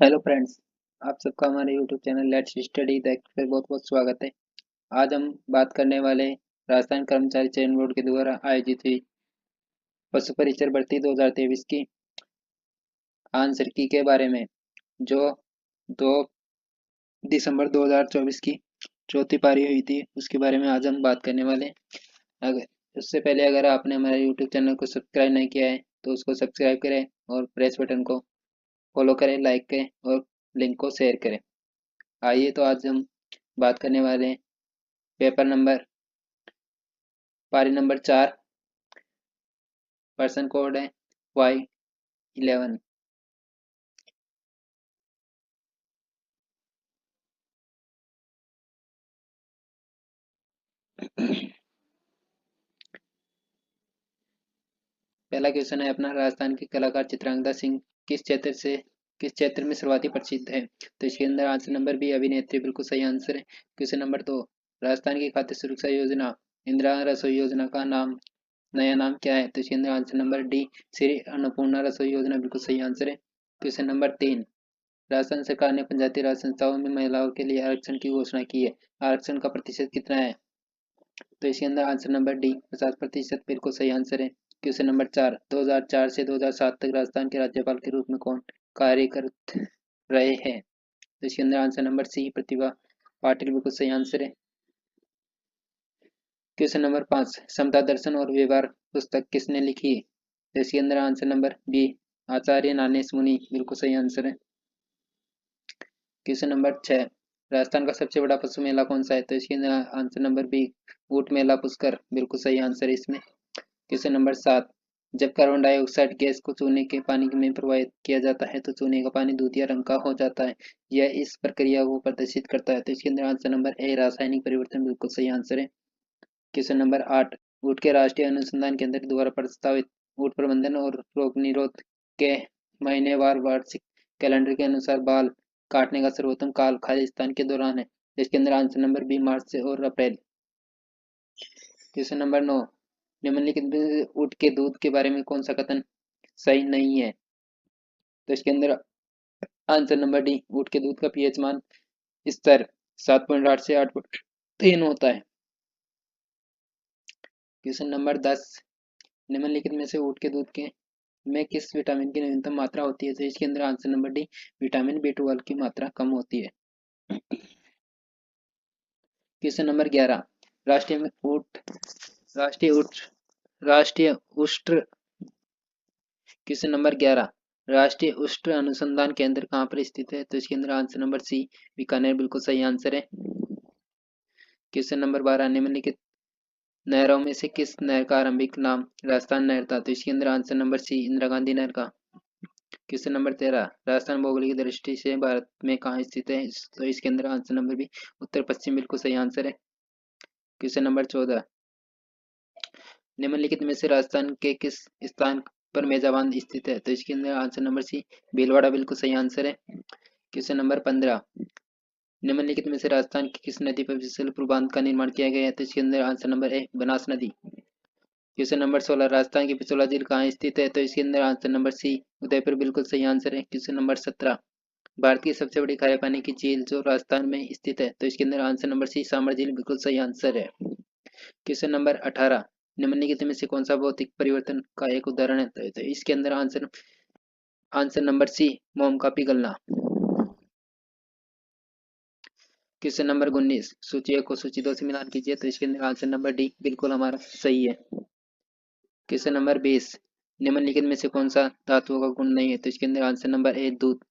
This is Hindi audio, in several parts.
Hello friends. आप सबका हमारे YouTube channel let's study that पे बहुत बहुत स्वागत है। आज हम बात करने वाले राजस्थान कर्मचारी चयन बोर्ड के द्वारा आयोजित हुई पशु परिचर भर्ती 2023 की आंसर की के बारे में, जो 2 दिसंबर 2024 की चौथी पारी हुई थी, उसके बारे में आज हम बात करने वाले हैं। अगर उससे पहले अगर आपने हमारे यूट्यूब चैनल को सब्सक्राइब नहीं किया है तो उसको सब्सक्राइब करें और प्रेस बटन को फॉलो करें, लाइक करें और लिंक को शेयर करें। आइए तो आज हम बात करने वाले हैं पेपर नंबर पारी नंबर 4। पर्सन कोड है Y11। पहला क्वेश्चन है अपना, राजस्थान के कलाकार चित्रांगदा सिंह किस क्षेत्र में सर्वाधिक प्रसिद्ध है? तो इसके अंदर आंसर नंबर बी अभिनेत्री बिल्कुल सही आंसर है। क्वेश्चन नंबर 2, राजस्थान की खाद्य सुरक्षा योजना इंदिरा रसोई योजना का नया नाम क्या है? तो इसके अंदर answer number D Shri Annapurna रसोई योजना बिल्कुल सही आंसर है। क्वेश्चन नंबर 3, राजस्थान सरकार ने पंचायती राज संस्थाओं में महिलाओं के लिए आरक्षण की घोषणा की है। आरक्षण का प्रतिशत कितना है? तो इसके अंदर आंसर नंबर डी 50% बिल्कुल सही आंसर है। क्वेश्चन नंबर 4, 2004 से 2007 तक राजस्थान के राज्यपाल के रूप में कौन कार्य कर रहे हैं? तो इसके अंदर आंसर नंबर सी प्रतिभा पाटिल बिल्कुल सही आंसर है। क्वेश्चन नंबर 5, समता दर्शन और व्यवहार पुस्तक किसने लिखी? तो इसके अंदर आंसर नंबर बी आचार्य नानेस मुनि बिल्कुल सही आंसर है। क्वेश्चन नंबर 6, राजस्थान का सबसे बड़ा पशु मेला कौन सा है? तो इसके अंदर आंसर नंबर बी ऊंट मेला पुष्कर बिल्कुल सही आंसर है इसमें। क्वेश्चन नंबर 7, जब कार्बन डाइऑक्साइड गैस को चूने के पानी में प्रवाहित किया जाता है तो चूने का पानी दूधिया रंग का हो जाता है। यह इस प्रक्रिया को प्रदर्शित करता है। तो इसके अंदर आंसर नंबर ए रासायनिक परिवर्तन बिल्कुल सही आंसर है। क्वेश्चन नंबर 8, ऊँट के राष्ट्रीय अनुसंधान केंद्र द्वारा प्रस्तावित ऊँट प्रबंधन और रोग निरोध के महीनेवार वार्षिक कैलेंडर के अनुसार बाल काटने का सर्वोत्तम काल खालिस्तान के दौरान है। इसके अंदर आंसर नंबर बी मार्च से और अप्रैल। क्वेश्चन नंबर 9, निम्नलिखित में ऊँट के दूध के बारे में कौन सा कथन सही नहीं है? तो इसके अंदर आंसर नंबर डी ऊँट के दूध का पीएच मान स्तर 7.8 से 8.3 होता है। क्वेश्चन नंबर 10, निम्नलिखित में से ऊँट के दूध के में किस विटामिन की न्यूनतम मात्रा होती है? तो इसके अंदर answer number D vitamin B12 की मात्रा कम होती है। क्वेश्चन नंबर 11, राष्ट्रीय ऊँट राष्ट्रीय ऊँट राष्ट्रीय उष्ट्र क्वेश्चन नंबर 11, राष्ट्रीय उष्ट्र अनुसंधान केंद्र कहाँ पर स्थित है? तो इसके अंदर आंसर नंबर सी बीकानेर बिल्कुल सही आंसर है। क्वेश्चन नंबर 12, निम्नलिखित नहरों में से किस नहर का आरंभिक नाम राजस्थान नहर था? तो इसके अंदर answer number C Indira Gandhi नहर का। क्वेश्चन नंबर 13, राजस्थान भौगोलिक दृष्टि से भारत में कहाँ स्थित है? तो इसके अंदर आंसर नंबर बी उत्तर पश्चिम बिल्कुल सही आंसर है। क्वेश्चन नंबर 14, निम्नलिखित में से राजस्थान के किस स्थान पर मेजाबान स्थित है? तो इसके अंदर आंसर नंबर सी भीलवाड़ा बिल्कुल सही आंसर है। क्वेश्चन नंबर 15, निम्नलिखित में से राजस्थान की किस नदी पर विशाल पुल बांध का निर्माण किया गया है? तो इसके अंदर आंसर नंबर ए बनास नदी। क्वेश्चन नंबर 16, राजस्थान की पिछोला झील कहाँ स्थित है? तो इसके अंदर आंसर नंबर सी उदयपुर बिल्कुल सही आंसर है। क्वेश्चन नंबर 17, भारत की सबसे बड़ी खारे पानी की झील जो राजस्थान में स्थित है? तो इसके अंदर आंसर नंबर सी सामर झील बिल्कुल सही आंसर है। क्वेश्चन नंबर 18, निम्नलिखित में से कौन सा भौतिक परिवर्तन का एक उदाहरण है? तो इसके अंदर आंसर आंसर नंबर सी मोम का पिघलना। क्वेश्चन नंबर 19, सूची 1 को सूची 2 से मिलान कीजिए। तो इसके अंदर आंसर नंबर डी बिल्कुल हमारा सही है। क्वेश्चन नंबर 20, निम्नलिखित में से कौन सा धातुओं का गुण नहीं है? तो इसके अंदर आंसर नंबर ए दूध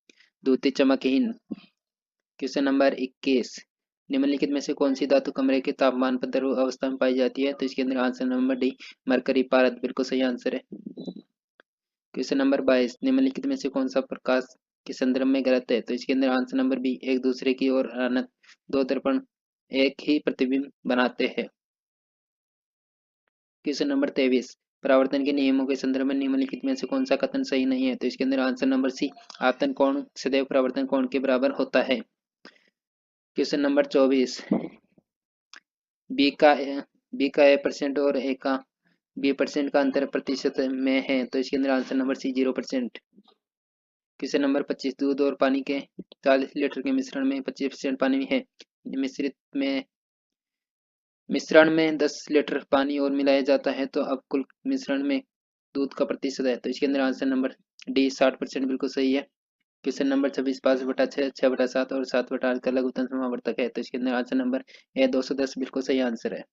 दूधी चमकहीन। क्वेश्चन नंबर 21, निम्नलिखित में से कौन सी धातु कमरे के तापमान पर द्रव अवस्था में पाई जाती है? तो इसके अंदर आंसर नंबर डी मरकरी पारद बिल्कुल सही आंसर है। क्वेश्चन नंबर 22, निम्नलिखित में से कौन सा प्रकाश के संदर्भ में गलत है? तो इसके अंदर आंसर नंबर बी एक दूसरे की ओर अनंत दो दर्पण एक ही प्रतिबिंब बनाते हैं। क्वेश्चन नंबर 23, परावर्तन के नियमों के संदर्भ में निम्नलिखित में से कौन सा कथन सही नहीं है? तो इसके अंदर आंसर नंबर सी आपतन कोण सदैव परावर्तन कोण के बराबर होता है। क्वेश्चन नंबर 24, बी का बी का A% और ए का B% का अंतर प्रतिशत में है? तो इसके अंदर answer number C 0%। Question number 25 दूध और पानी के 40 लीटर के मिश्रण में 25% पानी है। मिश्रण में 10 लीटर पानी और मिलाया जाता है तो अब कुल मिश्रण में दूध का प्रतिशत है। तो इसके अंदर आंसर नंबर डी 60% बिल्कुल सही है। क्वेश्चन नंबर 26 5/6 6/7 और 7/8 का लघुत्तम समावर्तक है। तो इसके अंदर आंसर नंबर ए 210 बिल्कुल सही आंसर है।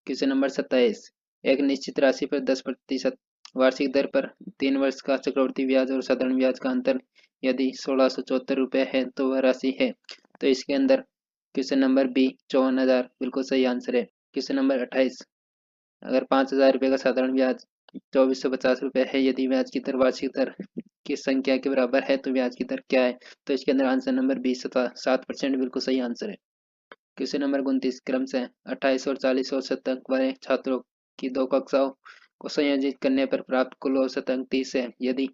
क्वेश्चन नंबर 27 एक निश्चित राशि पर 10% वार्षिक दर पर 3 वर्ष का चक्रवृद्धि ब्याज और साधारण ब्याज का अंतर यदि 1674 रुपये है तो वह राशि है। तो इसके अंदर क्वेश्चन नंबर बी 54,000 बिल्कुल सही आंसर है। क्वेश्चन नंबर 28 अगर 5,000 रुपये का साधारण ब्याज 2450 रुपये है, यदि ब्याज की दर वार्षिक दर की संख्या के बराबर है तो ब्याज की दर क्या है। तो इसके अंदर आंसर नंबर बी 7% बिल्कुल सही आंसर है। क्वेश्चन नंबर 29 क्रम से 28 और 40 औसत अंक वाले छात्रों की दो कक्षाओं को संयोजित करने पर प्राप्त कुल औसत अंक 30 है। यदि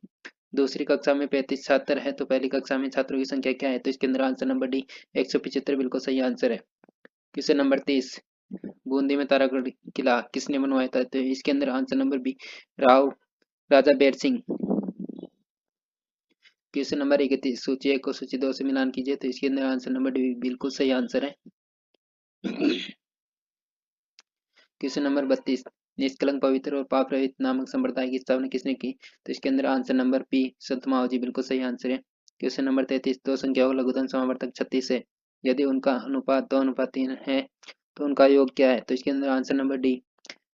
दूसरी कक्षा में 35 छात्र है तो पहली कक्षा में छात्रों की संख्या क्या है। तो इसके अंदर आंसर नंबर डी 175 बिल्कुल सही आंसर है। क्वेश्चन नंबर 30 बूंदी में तारागढ़ किला किसने बनवाया था। तो इसके अंदर आंसर नंबर बी राजा बेर सिंह। क्वेश्चन नंबर 31 सूची 1 को सूची 2 से मिलान कीजिए। तो इसके अंदर आंसर नंबर डी बिल्कुल सही आंसर है। क्वेश्चन नंबर 32 निष्कलंक पवित्र और पाप रहित नामक संप्रदाय की स्थापना किसने की। तो इसके अंदर आंसर नंबर पी संत मावजी बिल्कुल सही आंसर है। क्वेश्चन नंबर 33 दो संख्याओं लघुत्तम समावर्तक 36 है, यदि उनका अनुपात 2:3 है तो उनका योग क्या है। तो इसके अंदर आंसर नंबर डी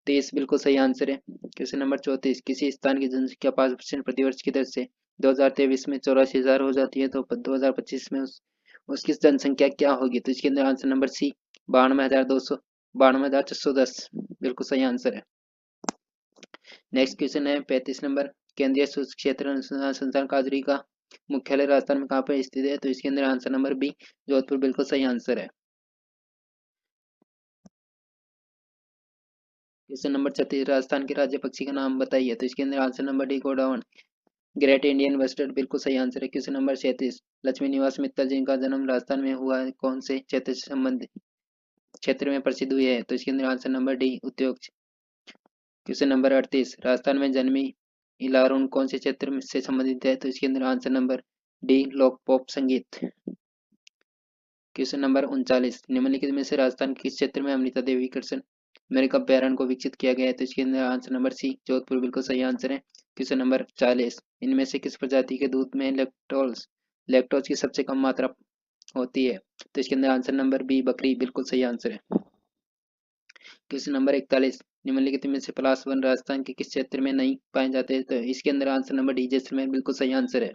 23 बिल्कुल सही आंसर है। क्वेश्चन नंबर 34 किसी स्थान की जनसंख्या 5% प्रतिवर्ष की दर से 2023 में 84,000 हो जाती है तो 2025 में उसकी जनसंख्या क्या होगी। तो इसके अंदर आंसर नंबर सी 92,410 बिल्कुल सही आंसर है। नेक्स्ट क्वेश्चन है 35 नंबर केंद्रीय सूक्ष्म क्षेत्र अनुसंधान संस्थान काजरी का मुख्यालय राजस्थान में कहाँ पर स्थित है। तो इसके अंदर आंसर नंबर बी जोधपुर बिल्कुल सही आंसर है। क्वेश्चन नंबर 36 राजस्थान के राज्य पक्षी का नाम बताइए। तो इसके अंदर answer number D Godawan great Indian bustard बिल्कुल सही आंसर है। क्वेश्चन नंबर 37 लक्ष्मी निवास मित्तल जिनका जन्म राजस्थान में हुआ है कौन से क्षेत्र से संबंधित क्षेत्र में प्रसिद्ध हुई है। तो इसके अंदर आंसर नंबर डी उद्योग। क्वेश्चन नंबर 38 राजस्थान में जन्मी इलारून कौन से क्षेत्र से संबंधित है। तो इसके अंदर आंसर नंबर डी लोक पॉप संगीत। क्वेश्चन नंबर 39 निम्नलिखित में से राजस्थान के किस क्षेत्र में अमृता देवी कृष्ण मेरिका अभ्यारण्य को विकसित किया गया है। तो इसके अंदर आंसर नंबर सी जोधपुर बिल्कुल सही आंसर है। क्वेश्चन नंबर 40 इनमें से किस प्रजाति के दूध में लैक्टोज की सबसे कम मात्रा होती है। तो इसके अंदर आंसर नंबर बी बकरी बिल्कुल सही आंसर है। क्वेश्चन नंबर 41 निम्नलिखित में से पलाश वन राजस्थान के किस क्षेत्र में नहीं पाए जाते। तो इसके अंदर आंसर नंबर डी जैसलमेर बिल्कुल सही आंसर है।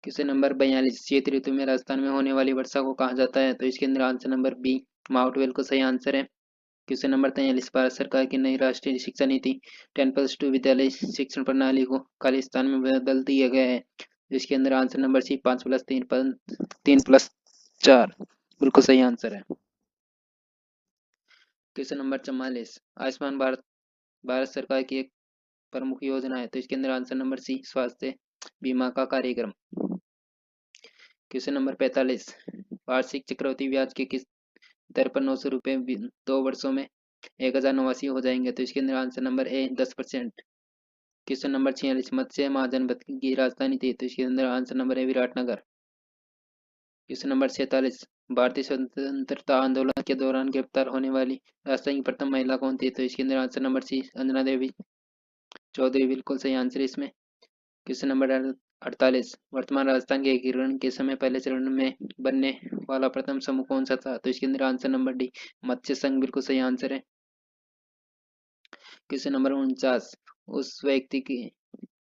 क्वेश्चन नंबर 42 शीत ऋतु में राजस्थान में होने वाली वर्षा को कहा जाता है। तो इसके अंदर आंसर नंबर बी माउंट बिल्कुल सही आंसर है। क्वेश्चन नंबर 43 भारत सरकार की नई राष्ट्रीय शिक्षा नीति 10+2 विद्यालय शिक्षण प्रणाली को खालिस्तान में बदल दिया गया है। इसके अंदर आंसर नंबर सी 5+3+4 बिल्कुल सही आंसर है। क्वेश्चन नंबर 44 आयुष्मान भारत भारत सरकार की एक प्रमुख योजना है। तो इसके अंदर आंसर नंबर सी स्वास्थ्य बीमा का कार्यक्रम। क्वेश्चन नंबर 45 वार्षिक चक्रवृद्धि ब्याज के किस दर पर 900 रुपये 2 वर्षों में 1,089 हो जाएंगे। तो इसके अंदर answer number A 10%। Question number 46 मत्स्य महाजनपद की राजधानी थी। तो इसके अंदर answer number A Viratnagar. Question number 46 भारतीय स्वतंत्रता आंदोलन के दौरान गिरफ्तार होने वाली राजस्थान की प्रथम महिला कौन थी। तो इसके अंदर आंसर नंबर सी अंजना देवी चौधरी बिल्कुल सही आंसर इसमें। क्वेश्चन नंबर 48 वर्तमान राजस्थान के एकीकरण के समय पहले चरण में बनने वाला प्रथम समूह कौन सा था। तो इसके अंदर आंसर नंबर डी मत्स्य संघ बिल्कुल सही आंसर है। क्वेश्चन नंबर 49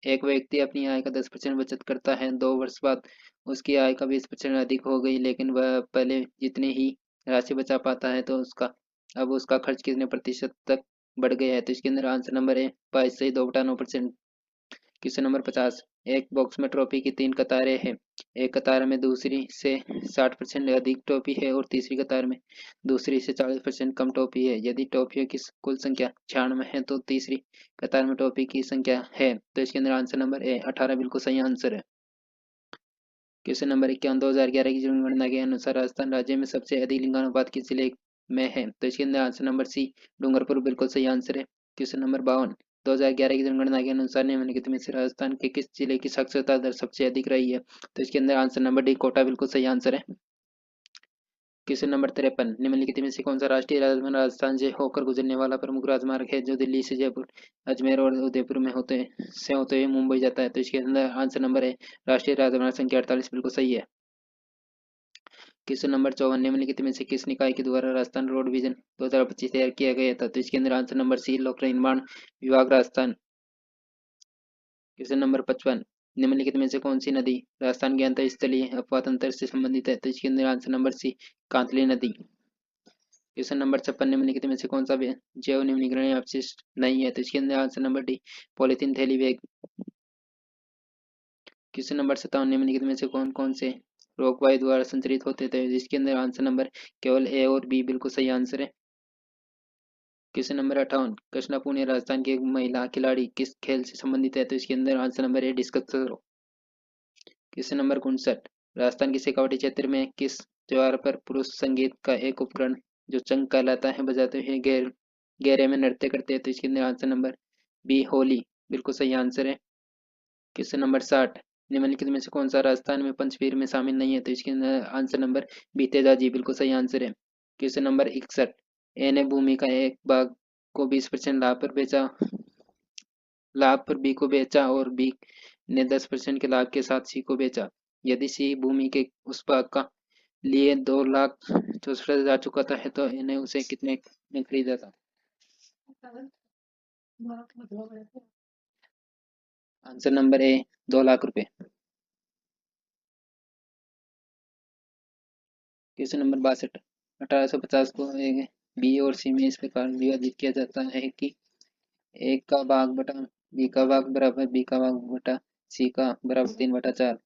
एक व्यक्ति अपनी आय का 10% बचत करता है, 2 वर्ष बाद उसकी आय का 20% अधिक हो गई, लेकिन वह पहले जितने ही राशि बचा पाता है तो अब उसका खर्च कितने प्रतिशत तक बढ़ गया है। तो इसके अंदर आंसर नंबर है 22.2%। क्वेश्चन नंबर 50 एक बॉक्स में ट्रॉफी की 3 कतारें हैं, एक कतार में दूसरी से 60% अधिक टॉफी है और तीसरी कतार में दूसरी से 40% कम टॉफी है। यदि टॉफियों की कुल संख्या 96 है तो तीसरी कतार में टॉफी की संख्या है। तो इसके अंदर आंसर नंबर ए 18 बिल्कुल सही आंसर है। क्वेश्चन नंबर 51 2011 की जनगणना के अनुसार राजस्थान राज्य में सबसे अधिक लिंगानुपात किस जिले में है। तो इसके अंदर आंसर नंबर सी डूंगरपुर बिल्कुल सही आंसर है। क्वेश्चन नंबर 52 2011 की जनगणना के अनुसार निम्नलिखित में से राजस्थान के किस जिले की साक्षरता दर सबसे अधिक रही है? तो इसके अंदर आंसर नंबर डी कोटा बिल्कुल सही आंसर है। क्वेश्चन नंबर 53, निम्नलिखित में से कौन सा राष्ट्रीय राजमार्ग राजस्थान से होकर गुजरने वाला प्रमुख राजमार्ग है जो दिल्ली से जयपुर, अजमेर और उदयपुर में होते हुए मुंबई जाता है? तो इसके अंदर आंसर नंबर है राष्ट्रीय राजमार्ग संख्या 48 बिल्कुल सही है। क्वेश्चन नंबर 54, निम्नलिखित में से किस निकाय के द्वारा राजस्थान रोड विजन 2025 तैयार किया गया था? तो इसके अंदर आंसर नंबर सी लोक निर्माण विभाग राजस्थान। क्वेश्चन नंबर 55, निम्नलिखित में से कौन सी नदी राजस्थान के अंतरस्थलीय अपवाद तंत्र से संबंधित है? तो इसके अंदर आंसर नंबर सी कांतली नदी। क्वेश्चन नंबर 56, निम्नलिखित में से कौन सा जैव निम्नीकरण अपशिष्ट नहीं है? तो इसके अंदर आंसर नंबर डी पॉलीथीन थैली बैग। क्वेश्चन नंबर 57, निम्नलिखित में से कौन कौन से रोग वायु द्वारा संचरित होते थे? जिसके अंदर आंसर नंबर केवल ए और बी बिल्कुल सही आंसर है। क्वेश्चन नंबर 58, कृष्णा पुनिया राजस्थान की एक महिला खिलाड़ी किस खेल से संबंधित है? तो इसके अंदर आंसर नंबर है discus throw. Question number 59, Rajasthan के शेखावाटी क्षेत्र में किस त्योहार पर पुरुष संगीत का एक उपकरण जो चंग कहलाता है बजाते हुए गहरे में नृत्य करते हैं? तो इसके अंदर आंसर नंबर बी होली बिल्कुल सही आंसर है। क्वेश्चन नंबर 60, निम्नलिखित में से कौन सा राजस्थान में पंचवीर में शामिल नहीं है? तो इसके अंदर आंसर नंबर बी तेजाजी बिल्कुल सही आंसर है। क्वेश्चन नंबर 61, ए ने भूमि का एक भाग को 20% लाभ पर बी को बेचा और बी ने 10% के लाभ के साथ सी को बेचा। यदि सी भूमि के उस भाग का लिए 2,64,000 चुकाता है तो इन्हें उसे कितने में खरीदा था? आंसर नंबर ए 2 लाख रुपए। क्वेश्चन नंबर 62, 1850 को बी और सी में इस प्रकार विभाजित किया जाता है कि एक का भाग बटा बी का भाग बराबर बी का भाग बटा सी का बराबर 3/4।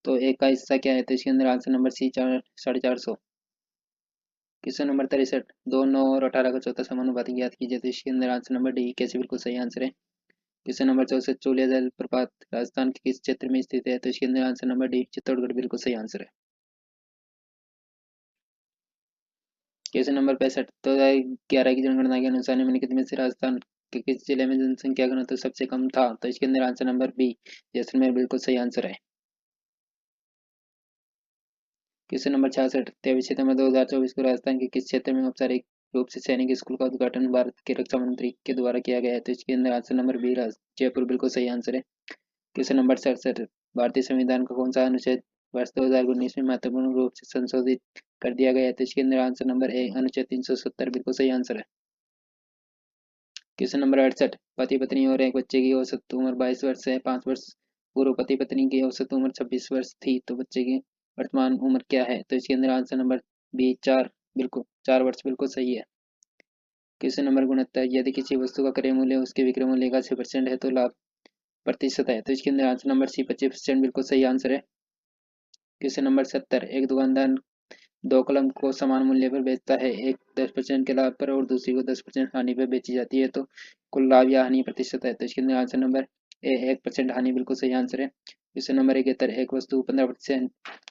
तो एक का हिस्सा क्या है? तो इसके अंदर answer number C 450। Question number 63, 2, 9 और 18 का चौथा समानुपाती ज्ञात कीजिए। तो इसके अंदर आंसर नंबर डी कैसे बिल्कुल सही आंसर है। क्वेश्चन नंबर 64, चूलिया जलप्रपात राजस्थान के किस क्षेत्र में स्थित है? तो इसके अंदर आंसर नंबर डी चित्तौड़गढ़ बिल्कुल सही आंसर है। क्वेश्चन नंबर 65, 2011 की जनगणना के अनुसार निम्नलिखित में से राजस्थान के किस जिले में जनसंख्या घनत्व सबसे कम था? तो इसके अंदर आंसर नंबर बी जैसलमेर बिल्कुल सही आंसर है। क्वेश्चन नंबर 66, 23 सितंबर 2024 को राजस्थान के किस क्षेत्र में औपचारिक रूप से सैनिक स्कूल का उद्घाटन भारत के रक्षा मंत्री के द्वारा किया गया है? तो इसके अंदर आंसर नंबर बी जयपुर बिल्कुल सही आंसर है। क्वेश्चन नंबर 67, भारतीय संविधान का कौन सा अनुच्छेद वर्ष 2019 में महत्वपूर्ण रूप से संशोधित कर दिया गया है? तो इसके अंदर आंसर नंबर ए अनुच्छेद 370 बिल्कुल सही आंसर है। क्वेश्चन नंबर 68, पति पत्नी और एक बच्चे की औसत उम्र 22 वर्ष है। 5 वर्ष पूर्व पति पत्नी की औसत उम्र 26 वर्ष थी, तो बच्चे की वर्तमान उम्र क्या है? तो इसके अंदर आंसर नंबर बी 4 वर्ष बिल्कुल सही है। क्वेश्चन नंबर 69, यदि किसी वस्तु का क्रय मूल्य उसके विक्रय मूल्य का 6% है तो लाभ प्रतिशत है? तो इसके अंदर आंसर नंबर सी 25% बिल्कुल सही आंसर है। क्वेश्चन नंबर 70, एक दुकानदार दो कलम को समान मूल्य पर बेचता है, एक 10% के लाभ पर और दूसरी को 10% हानि पर बेची जाती है, तो कुल लाभ या हानि प्रतिशत है? तो इसके अंदर आंसर नंबर ए 1% हानि बिल्कुल सही आंसर है। क्वेश्चन नंबर 71, एक वस्तु 15%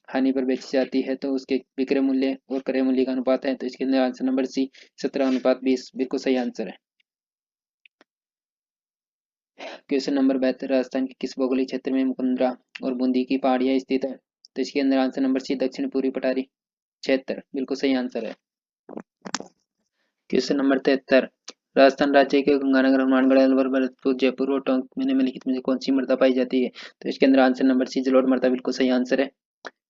हानि पर बेची जाती है तो उसके विक्रय मूल्य और क्रय मूल्य का अनुपात है? तो इसके अंदर आंसर नंबर सी 17:20 बिल्कुल सही आंसर है। क्वेश्चन नंबर 72, राजस्थान के किस भौगोलिक क्षेत्र में मुकुंदरा और बूंदी की पहाड़ियां स्थित है? तो इसके अंदर आंसर नंबर सी दक्षिण पूर्वी पठारी क्षेत्र बिल्कुल सही आंसर है। क्वेश्चन नंबर 73, राजस्थान राज्य के गंगानगर हनुमानगढ़ अलवर भरतपुर जयपुर और टोंक में निम्नलिखित में से कौन सी मृदा पाई जाती है? तो इसके अंदर आंसर नंबर सी जलोढ़ मृदा बिल्कुल सही आंसर है।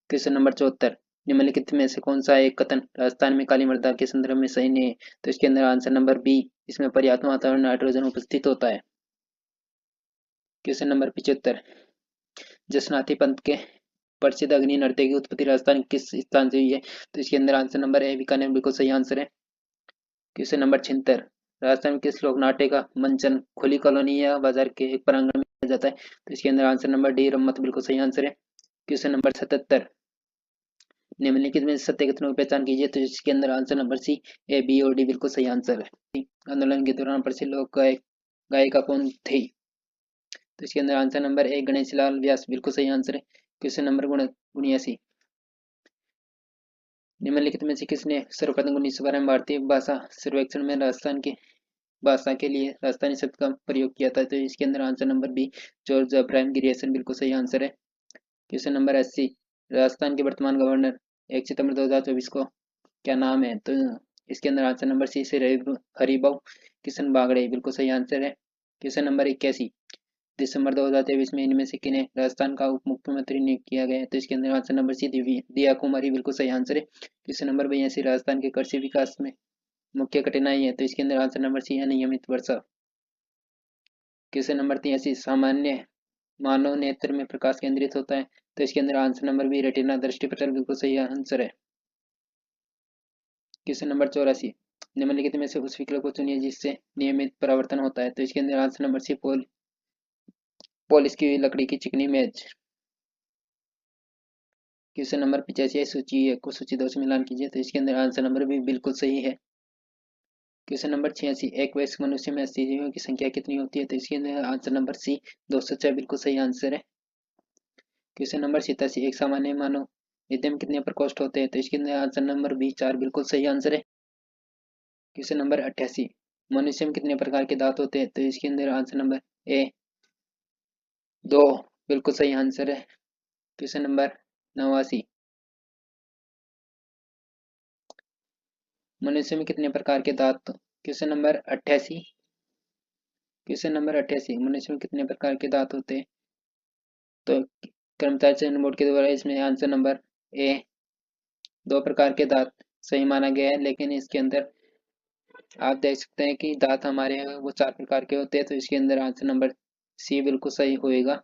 क्वेश्चन नंबर 74, निम्नलिखित में से कौन सा एक कथन राजस्थान में काली मृदा के संदर्भ में सही नहीं है? तो इसके अंदर आंसर नंबर बी इसमें पर्याप्त मात्रा में नाइट्रोजन उपस्थित होता है। क्वेश्चन नंबर 75, जसनाथी पंथ के प्रसिद्ध अग्नि नृत्य की उत्पत्ति राजस्थान के किस स्थान से हुई है? तो इसके अंदर आंसर नंबर ए बीकानेर बिल्कुल सही आंसर है। क्वेश्चन नंबर 76, राजस्थान में किस लोक नाट्य का मंचन खुली कॉलोनी या बाजार के एक प्रांगण में किया जाता है? तो इसके अंदर आंसर नंबर डी रम्मत बिल्कुल सही आंसर है। क्वेश्चन नंबर 77, निम्नलिखित में सत्य कथनों की पहचान कीजिए। तो इसके अंदर answer number C A B और डी बिल्कुल सही आंसर है। आंदोलन के दौरान प्रसिद्ध लोक गायिका कौन थी? तो इसके अंदर answer number A Ganesh Lal Vyas बिल्कुल सही आंसर है। क्वेश्चन नंबर 79, निम्नलिखित में से किसने सर्वप्रथम 1912 में भारतीय भाषा सर्वेक्षण में राजस्थान की भाषा के लिए राजस्थानी शब्द का प्रयोग किया था। तो इसके अंदर answer number B George Abraham Grierson बिल्कुल सही आंसर है। क्वेश्चन नंबर 80, राजस्थान के वर्तमान गवर्नर 1 सितंबर 2024 को क्या नाम है? तो इसके अंदर आंसर नंबर सी से हरिभाऊ किशन बागड़े बिल्कुल सही आंसर है। क्वेश्चन नंबर 81, दिसंबर 2023 में इनमें से किन्हें राजस्थान का उप मुख्यमंत्री नियुक्त किया गया है? तो इसके अंदर आंसर नंबर सी दिया कुमारी बिल्कुल सही आंसर है। क्वेश्चन नंबर 82, राजस्थान के कृषि विकास में मुख्य कठिनाई है? तो इसके अंदर आंसर नंबर सी अनियमित वर्षा। क्वेश्चन नंबर 83, सामान्य मानव नेत्र में प्रकाश केंद्रित होता है? तो इसके अंदर आंसर नंबर बी रेटिना दृष्टिपटल बिल्कुल सही आंसर है। क्वेश्चन नंबर 84, निम्नलिखित में से उस विकल्प को चुनिए जिससे नियमित परावर्तन होता है? तो इसके अंदर आंसर नंबर सी पॉलिश की हुई लकड़ी की चिकनी मेज। क्वेश्चन नंबर 85, सूची 1 को सूची 2 से मिलान कीजिए। तो इसके अंदर आंसर नंबर बी बिल्कुल सही है। क्वेश्चन नंबर 86, एक वयस्क मनुष्य में अस्थिजीवों की संख्या कितनी होती है? तो इसके अंदर आंसर नंबर सी 206 बिल्कुल सही आंसर है। क्वेश्चन नंबर 87, एक सामान्य मानव हृदय में कितने प्रकोष्ठ होते हैं? तो इसके अंदर आंसर नंबर बी 4 बिल्कुल सही आंसर है। क्वेश्चन नंबर 88, मनुष्य में कितने प्रकार के दांत होते हैं? तो इसके अंदर आंसर नंबर ए 2 बिल्कुल सही आंसर है। क्वेश्चन नंबर 89, मनुष्य में कितने प्रकार के दांत? क्वेश्चन नंबर 88, क्वेश्चन नंबर 88, मनुष्य में कितने प्रकार के दांत होते हैं? तो कर्मचारी चयन बोर्ड के द्वारा इसमें आंसर नंबर ए 2 प्रकार के दांत सही माना गया है, लेकिन इसके अंदर आप देख सकते हैं कि दांत हमारे वो 4 प्रकार के होते हैं। तो इसके अंदर आंसर नंबर सी बिल्कुल सही होएगा।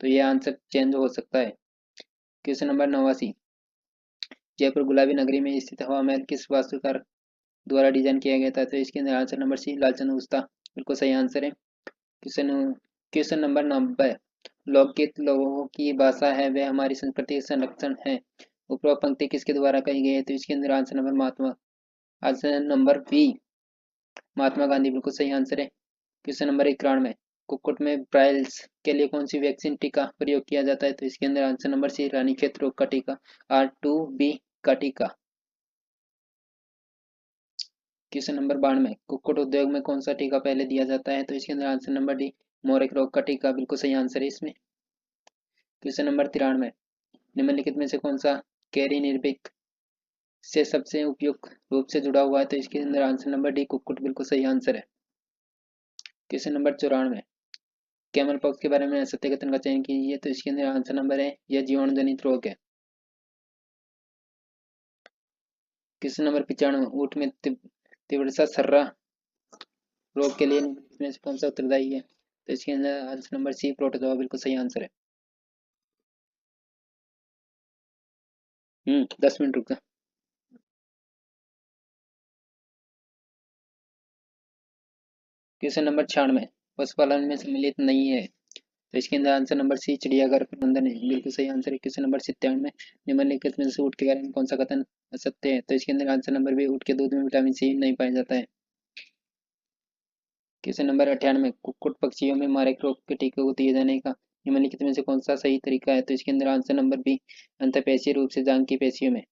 तो ये आंसर चेंज हो सकता है। क्वेश्चन नंबर 89, जयपुर गुलाबी नगरी में स्थित हवा महल किस वास्तुकार द्वारा डिजाइन किया गया था? तो इसके अंदर answer number C Lalchand Gupta बिल्कुल सही आंसर है। क्वेश्चन क्वेश्चन नंबर 90, लोकगीत लोगों की भाषा है, वह हमारी संस्कृति का संरक्षण है, उपरोक्त पंक्ति किसके द्वारा कही गई है? तो इसके अंदर answer number B Mahatma Gandhi बिल्कुल सही आंसर है। क्वेश्चन नंबर 91, कुक्कुट में ब्राइल्स के लिए कौन सी वैक्सीन टीका प्रयोग किया जाता है? तो इसके अंदर आंसर नंबर सी रानीखेत रोग का टीका R2B का टीका। क्वेश्चन नंबर 92, कुक्कुट उद्योग में कौन सा टीका पहले दिया जाता है? तो इसके अंदर आंसर नंबर डी मोरक रोग का टीका बिल्कुल सही आंसर है इसमें। क्वेश्चन नंबर 93, निम्नलिखित में से कौन सा कैरी निर्भिक से सबसे उपयुक्त रूप से जुड़ा हुआ है? तो इसके अंदर आंसर नंबर डी कुक्कुट बिल्कुल सही आंसर है। क्वेश्चन नंबर 94, कैमल पॉक्स के बारे में सत्य कथन का चयन कीजिए। तो इसके अंदर आंसर नंबर है यह जीवाणु जनित रोग है। क्वेश्चन नंबर 95, ऊँट में तीव्रता सर्रा रोग के लिए निम्नलिखित में से कौन सा उत्तरदायी है? तो इसके अंदर आंसर नंबर सी प्रोटोजोआ बिल्कुल सही आंसर है। 10 मिनट रुक जा। क्वेश्चन नंबर 96, पशुपालन में सम्मिलित नहीं है? तो इसके अंदर आंसर नंबर सी चिड़ियाघर प्रबंधन है बिल्कुल सही आंसर है। क्वेश्चन नंबर 97, निम्नलिखित में से ऊँट के बारे में कौन सा कथन असत्य है? तो इसके अंदर आंसर नंबर बी ऊँट के दूध में विटामिन सी नहीं पाया जाता है। क्वेश्चन नंबर 98, कुक्कुट पक्षियों में मारक रोग के टीके को दिए जाने का निम्नलिखित में से कौन सा सही तरीका है? तो इसके अंदर आंसर नंबर बी अंतःपेशीय रूप से जांघ की पेशियों में।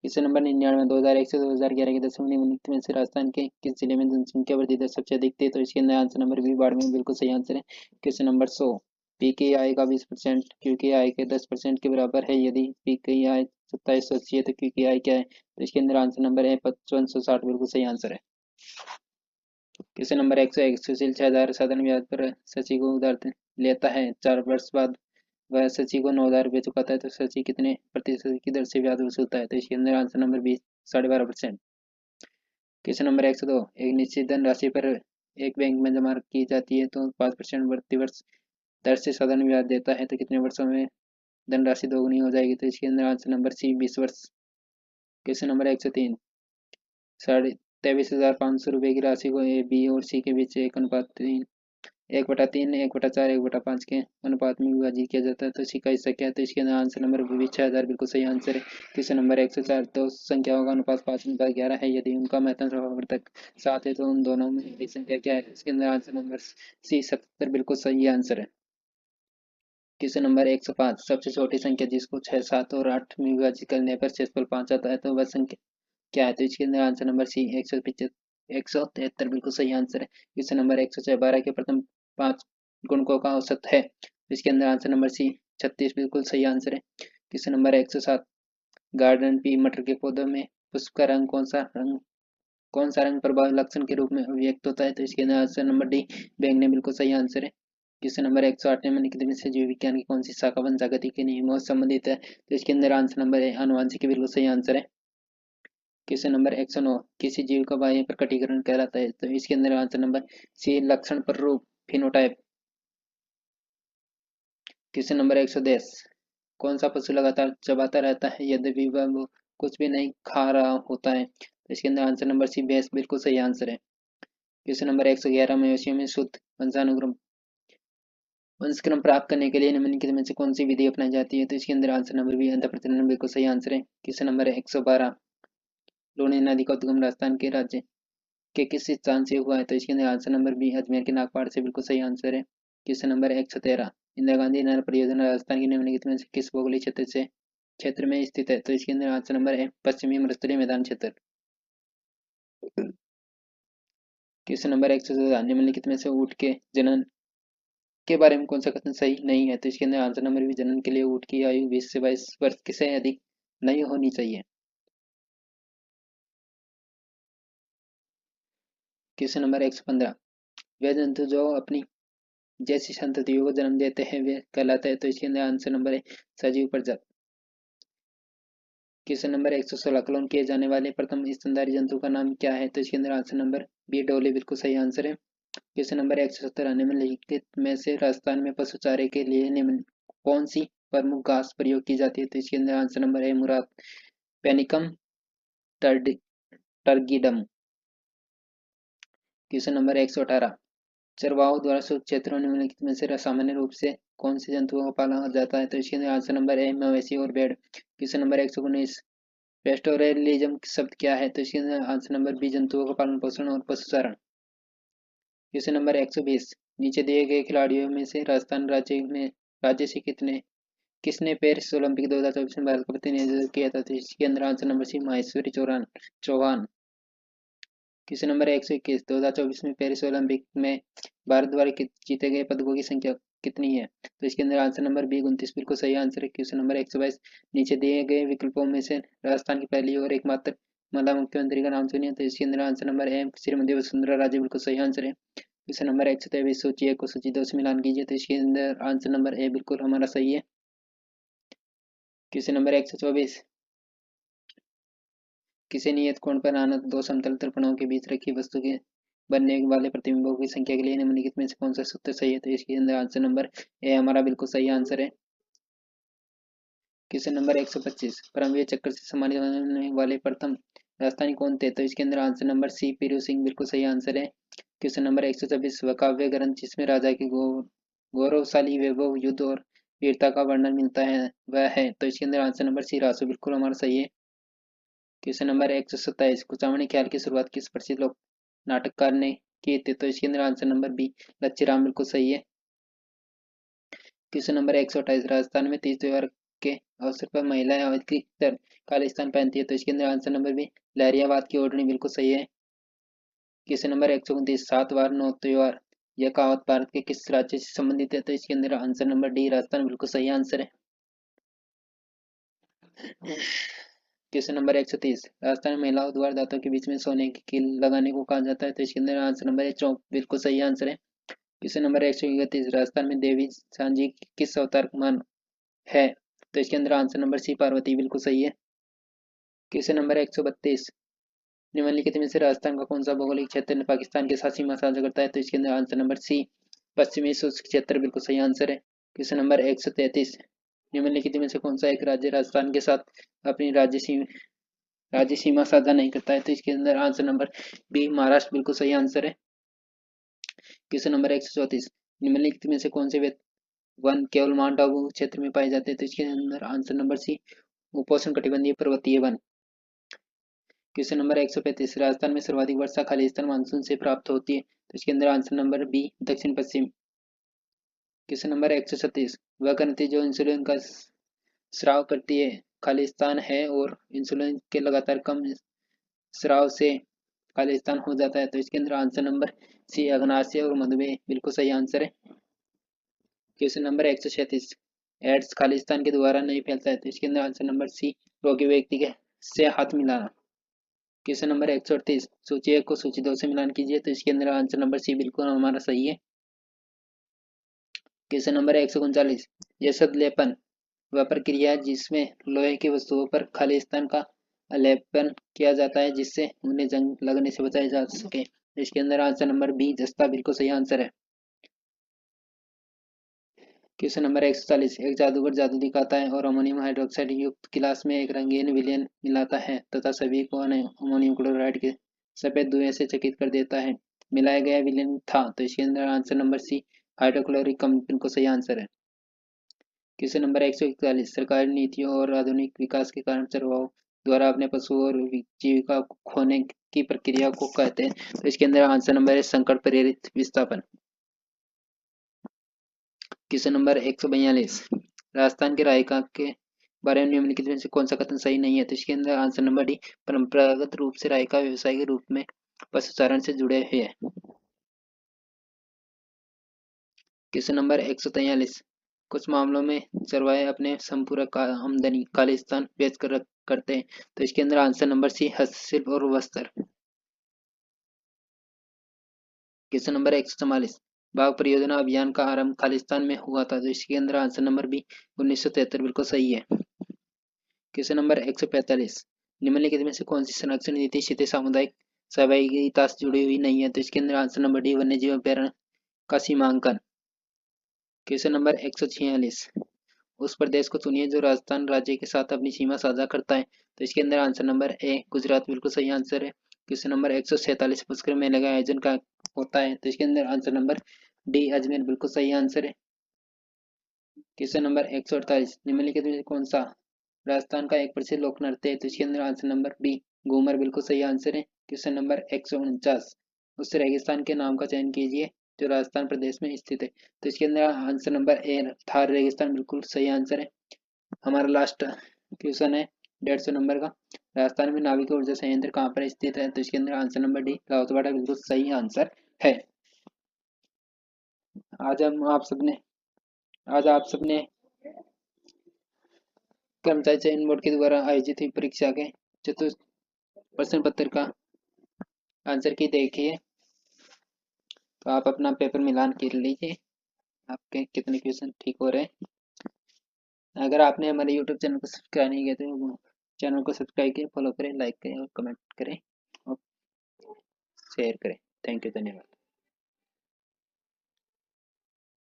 क्वेश्चन नंबर 99, 2001 से 2011 के दशक में निम्नलिखित में से राजस्थान के किस जिले में जनसंख्या वृद्धि दर सबसे अधिक थी? तो इसके अंदर आंसर नंबर बी बाड़मेर बिल्कुल सही आंसर है। क्वेश्चन नंबर 100, पी के आई का 20% क्यू के आई के 10% के बराबर है, यदि पी के आई 2780 है तो क्यू के आई क्या है? तो इसके अंदर आंसर नंबर है 5560 बिल्कुल सही आंसर है। क्वेश्चन नंबर 101, सुशील 6000 साधारण ब्याज पर शशि को उधार लेता है, 4 वर्ष बाद वह शशि को 9000 रुपये चुकाता है, तो शशि कितने प्रतिशत की दर से ब्याज वसूलता है? तो इसके अंदर आंसर नंबर 20 12.5%। क्वेश्चन नंबर 102, एक निश्चित धन राशि पर एक बैंक में जमा की जाती है तो 5% प्रति वर्ष दर से साधारण ब्याज देता है, तो कितने वर्षों में धनराशि दोगुनी हो जाएगी? तो इसके अंदर आंसर नंबर सी 20 वर्ष। क्वेश्चन नंबर 103, 23,500 रुपये की राशि को ए बी और सी के बीच 1:3 1/3 1/4 1/5 के अनुपात में विभाजित किया जाता है, तो इसी का हिस्सा क्या है? तो इसके अंदर आंसर नंबर भी 6000 बिल्कुल सही आंसर है। क्वेश्चन नंबर 104, दो संख्याओं का अनुपात 5:11 है, यदि उनका महत्तम समावर्तक 7 है तो उन दोनों में बड़ी संख्या क्या है? इसके अंदर आंसर नंबर सी 77 बिल्कुल सही आंसर है। क्वेश्चन नंबर 105, सबसे छोटी संख्या जिसको 6 7 और 8 में विभाजित करने पर शेषफल 5 आता है तो वह संख्या क्या है? तो इसके अंदर आंसर नंबर सी 173 बिल्कुल सही आंसर है। क्वेश्चन नंबर 112 के प्रथम 5 गुणकों का औसत है, तो इसके अंदर आंसर नंबर सी 36 बिल्कुल सही आंसर है। क्वेश्चन नंबर 107 गार्डन पी मटर के पौधों में पुष्प का रंग कौन सा रंग प्रभाव लक्षण के रूप में व्यक्त होता है? तो इसके अंदर आंसर नंबर डी बैंगनी बिल्कुल सही आंसर है। क्वेश्चन नंबर 108 निम्नलिखित में से जीव विज्ञान की कौन सी शाखा वंशागति के नियमों से संबंधित है? तो इसके अंदर आंसर नंबर है आनुवांशिकी बिल्कुल सही आंसर है। क्वेश्चन नंबर 109 किसी जीव का बाह्य प्रकटीकरण कहलाता है? तो इसके अंदर आंसर नंबर सी लक्षण पर रूप फिनोटाइप। क्वेश्चन नंबर 110 कौन सा पशु लगातार चबाता रहता है यद्यपि वह कुछ भी नहीं खा रहा होता है? तो इसके अंदर आंसर नंबर सी भैंस बिल्कुल सही आंसर है। क्वेश्चन नंबर 111 मवेशियों में शुद्ध वंशक्रम प्राप्त करने के लिए निम्नलिखित में से कौन सी विधि अपनाई जाती है? तो इसके अंदर आंसर नंबर बी अंतः प्रजनन बिल्कुल सही आंसर है। क्वेश्चन नंबर 112 लूनी नदी का उद्गम राजस्थान के राज्य के किस स्थान से हुआ है? तो इसके अंदर आंसर नंबर बी अजमेर के नागपाड़ से बिल्कुल सही आंसर है। क्वेश्चन नंबर 113 इंदिरा गांधी नहर परियोजना राजस्थान के निम्नलिखित में से किस भौगोलिक क्षेत्र में स्थित है? तो इसके अंदर आंसर नंबर है पश्चिमी मरुस्थलीय मैदान क्षेत्र। क्वेश्चन नंबर 114 निम्नलिखित में से ऊँट के जनन के बारे में कौन सा कथन सही नहीं है? तो इसके अंदर आंसर नंबर बी जनन के लिए ऊँट की आयु 20 से 22 वर्ष से अधिक नहीं होनी चाहिए। क्वेश्चन नंबर 115 वे जंतु जो अपनी जैसी संततियों को जन्म देते हैं वे कहलाते हैं? तो इसके अंदर आंसर नंबर है सजीव प्रजाति। क्वेश्चन नंबर 116 क्लोन किए जाने वाले प्रथम स्तनधारी जंतु का नाम क्या है? तो इसके अंदर आंसर नंबर बी डोली बिल्कुल सही आंसर है। क्वेश्चन नंबर 117 निम्नलिखित में से राजस्थान में पशु चारे के लिए निम्न कौन सी प्रमुख घास प्रयोग की जाती है? तो इसके अंदर आंसर नंबर है मुराद पेनिकम टर्गिडम। क्वेश्चन नंबर 118 चरवाहों द्वारा सुरक्षित क्षेत्रों निम्नलिखित में से सामान्य रूप से कौन से जंतुओं का पालन जाता है? तो इसके अंदर आंसर नंबर है मवेशी और भेड़। क्वेश्चन नंबर 119 पेस्टोरलिज्म शब्द क्या है? तो इसके अंदर आंसर नंबर बी जंतुओं का पालन पोषण और पशुचारण। क्वेश्चन नंबर 120 नीचे दिए गए खिलाड़ियों में से राजस्थान राज्य से किसने पेरिस ओलंपिक 2024 में भारत का प्रतिनिधित्व किया था? तो इसके अंदर answer number C Maheshwari Chauhan. Question number 121 2024 में पेरिस ओलंपिक में भारत द्वारा जीते गए पदकों की संख्या कितनी है? तो इसके अंदर आंसर नंबर बी 29 बिल्कुल सही आंसर है। क्वेश्चन नंबर 122 नीचे दिए गए विकल्पों में से राजस्थान की पहली और एकमात्र महिला मुख्यमंत्री का नाम सुनिए। तो इसके अंदर आंसर नंबर है श्रीमती वसुंधरा राजे बिल्कुल सही आंसर है। क्वेश्चन नंबर 123 सूची 1 को सूची 2 से मिलान कीजिए। तो इसके अंदर आंसर नंबर ए बिल्कुल हमारा सही है। क्वेश्चन नंबर 124 किसी नियत कोण पर आनत दो समतल दर्पणों के बीच रखी वस्तु के बनने वाले प्रतिबिंबों की संख्या के लिए निम्नलिखित में से कौन सा सूत्र सही है? तो इसके अंदर आंसर नंबर ए हमारा बिल्कुल सही आंसर है। क्वेश्चन नंबर 125 परमवीर चक्र से सम्मानित होने वाले प्रथम राजस्थानी कौन थे? तो इसके अंदर आंसर नंबर सी पीरू सिंह बिल्कुल सही आंसर है। क्वेश्चन नंबर 126 वह काव्य ग्रंथ जिसमें राजा के गौरवशाली वैभव युद्ध और वीरता का वर्णन मिलता है वह है? तो इसके अंदर आंसर नंबर सी रासो बिल्कुल हमारा सही है। क्वेश्चन नंबर 127 कुचामणी ख्याल की शुरुआत किस प्रसिद्ध लोक नाटककार ने की थी? तो इसके अंदर आंसर नंबर बी लच्छीराम बिल्कुल सही है। क्वेश्चन नंबर 128 राजस्थान में तीज त्योहार के अवसर पर महिलाएं अधिकतर खालिस्तान पहनती है? तो इसके अंदर आंसर नंबर बी लहरियाबाद की ओढ़नी बिल्कुल सही है। क्वेश्चन नंबर 129 सात वार नौ त्योहार यह कहावत भारत के किस राज्य से संबंधित है? तो इसके अंदर आंसर नंबर डी राजस्थान बिल्कुल सही आंसर है। क्वेश्चन नंबर 130 राजस्थान में महिलाओं द्वारा दांतों के बीच में सोने की कील लगाने को कहा जाता है? तो इसके अंदर आंसर नंबर है चौक बिल्कुल सही आंसर है। क्वेश्चन नंबर 131 राजस्थान में देवी सांझी किस अवतार मान है? तो इसके अंदर आंसर नंबर सी पार्वती बिल्कुल सही है। क्वेश्चन नंबर 132 निम्नलिखित में से राजस्थान का कौन सा भौगोलिक क्षेत्र पाकिस्तान के साथ सीमा साझा करता है? तो इसके अंदर आंसर नंबर सी पश्चिमी शुष्क क्षेत्र बिल्कुल सही आंसर है। क्वेश्चन नंबर 133 निम्नलिखित में से कौन सा एक राज्य राजस्थान के साथ अपनी राज्य सीमा साझा नहीं करता है? तो इसके अंदर आंसर नंबर बी महाराष्ट्र बिल्कुल सही आंसर है। क्वेश्चन नंबर 134 निम्नलिखित में से कौन से वन केवल माउंट आबू क्षेत्र में पाए जाते हैं? तो इसके अंदर आंसर नंबर सी उपोष्ण कटिबंधीय पर्वतीय वन। क्वेश्चन नंबर 135 राजस्थान में सर्वाधिक वर्षा खालिस्तान मानसून से प्राप्त होती है? तो इसके अंदर आंसर नंबर बी दक्षिण पश्चिम। क्वेश्चन नंबर 136 वह ग्रंथि जो इंसुलिन का स्राव करती है खालिस्तान है और इंसुलिन के लगातार कम स्राव से खालिस्तान हो जाता है। तो इसके अंदर आंसर नंबर सी अग्नाशय और मधुमेह बिल्कुल सही आंसर है। क्वेश्चन नंबर 136, एड्स खालिस्तान के द्वारा नहीं फैलता है। तो इसके अंदर आंसर नंबर सी रोगी व्यक्ति के से हाथ मिलाना। क्वेश्चन नंबर 138, सूची 1 को सूची 2 से मिलान कीजिए। तो इसके अंदर आंसर नंबर सी बिल्कुल हमारा सही है। क्वेश्चन नंबर 139, यह सदलेपन वह प्रक्रिया है जिसमें लोहे की वस्तुओं पर खालिस्तान का अलेपन किया जाता है जिससे उन्हें जंग लगने से बचाया जा सके। इसके अंदर आंसर नंबर बी जस्ता बिल्कुल सही आंसर है। क्वेश्चन नंबर 140, एक जादूगर जादू दिखाता है और अमोनियम हाइड्रोक्साइड युक्त गिलास में एक रंगीन विलेन मिलाता है तथा सभी को अमोनियम क्लोराइड के सफेद धुएं से चकित कर देता है। मिलाया गया विलेन था। तो इसके अंदर आंसर नंबर सी हाइड्रोक्लोरिक अम्ल बिल्कुल सही आंसर है। क्वेश्चन नंबर 141, सरकारी नीतियों और आधुनिक विकास के कारण चरवाहों द्वारा अपने पशुओं और जीविका को खोने की प्रक्रिया को कहते हैं। तो इसके अंदर आंसर नंबर है संकट प्रेरित विस्थापन। क्वेश्चन नंबर 142, राजस्थान के रायका के बारे में निम्नलिखित में से कौन सा कथन सही नहीं है। तो इसके अंदर आंसर नंबर डी परंपरागत रूप से रायका व्यवसाय के रूप में पशुचारण से जुड़े हुए हैं। क्वेश्चन नंबर 143, कुछ मामलों में चरवाहे अपने संपूरक आमदनी खालिस्तान बेच कर करते हैं। तो इसके अंदर आंसर नंबर सी हस्तशिल्प और वस्त्र। क्वेश्चन नंबर 144, बाघ परियोजना अभियान का आरंभ खालिस्तान में हुआ था। तो इसके अंदर आंसर नंबर बी 1973 बिल्कुल सही है। क्वेश्चन नंबर 145, निम्नलिखित में से कौन सी संरक्षण नीति सीधे सामुदायिक सहभागिता से जुड़ी हुई नहीं है। तो इसके अंदर आंसर नंबर डी वन्य जीव अभ्यारण्य का सीमांकन। क्वेश्चन नंबर 146, उस प्रदेश को चुनिए जो राजस्थान राज्य के साथ अपनी सीमा साझा करता है। तो इसके अंदर आंसर नंबर ए गुजरात बिल्कुल सही आंसर है। क्वेश्चन नंबर 147, पुष्कर मेले का आयोजन का होता है। तो इसके अंदर आंसर नंबर डी अजमेर बिल्कुल सही आंसर है। क्वेश्चन नंबर 148, निम्नलिखित में कौन सा राजस्थान का एक प्रसिद्ध लोक नृत्य है। तो इसके अंदर आंसर नंबर बी घूमर बिल्कुल सही आंसर है। क्वेश्चन नंबर 149, उस रेगिस्तान के नाम का चयन कीजिए जो राजस्थान प्रदेश में स्थित है। तो इसके अंदर आंसर नंबर ए थार रेगिस्तान बिल्कुल सही आंसर है। हमारा लास्ट क्वेश्चन है 150 नंबर का, राजस्थान में नाभिक ऊर्जा संयंत्र कहाँ पर स्थित है। तो इसके अंदर आंसर नंबर डी रावतवाड़ा बिल्कुल सही आंसर है। आज हम आप सबने आज आप सबने कर्मचारी चयन बोर्ड के द्वारा आयोजित हुई परीक्षा के चतुर्थ प्रश्न पत्र का आंसर की देखिए। तो आप अपना पेपर मिलान कर लीजिए आपके कितने क्वेश्चन ठीक हो रहे हैं। अगर आपने हमारे यूट्यूब चैनल को सब्सक्राइब नहीं किया तो चैनल को सब्सक्राइब करें, फॉलो करें, लाइक करें और कमेंट करें और शेयर करें। थैंक यू, धन्यवाद।